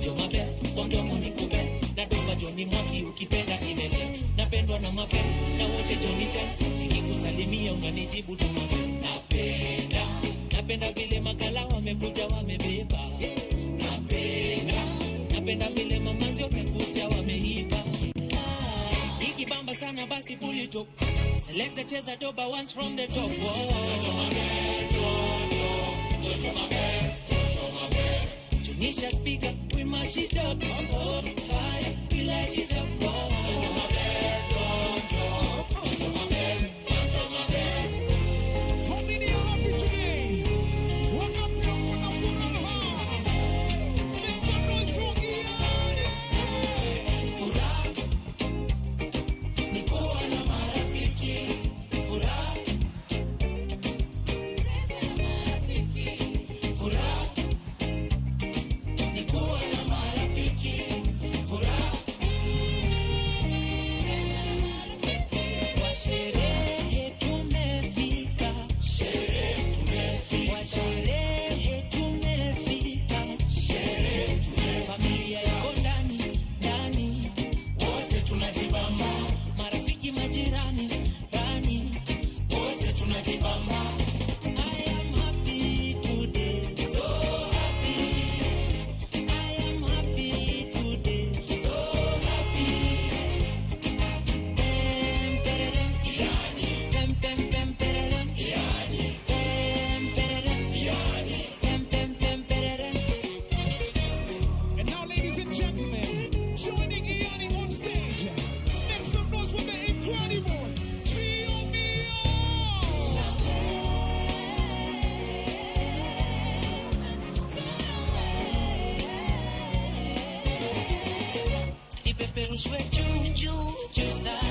Jomabe, kwa mdomo nikube, na doba Johnny Mwaki ukipenda milele. Napendwa na mape, na wote Johnny Chen, nikikusalimia unanijibu tumabe. Napenda vile makala wamekuja wamebeba. Napenda vile mamanzi wamekuja wameiva. Ikibamba sana basi pull it up. Selecta cheza doba once from the top. Tunisha speaker, we mash it up. Fire, we light it up. Perushwe juu juu juu sana.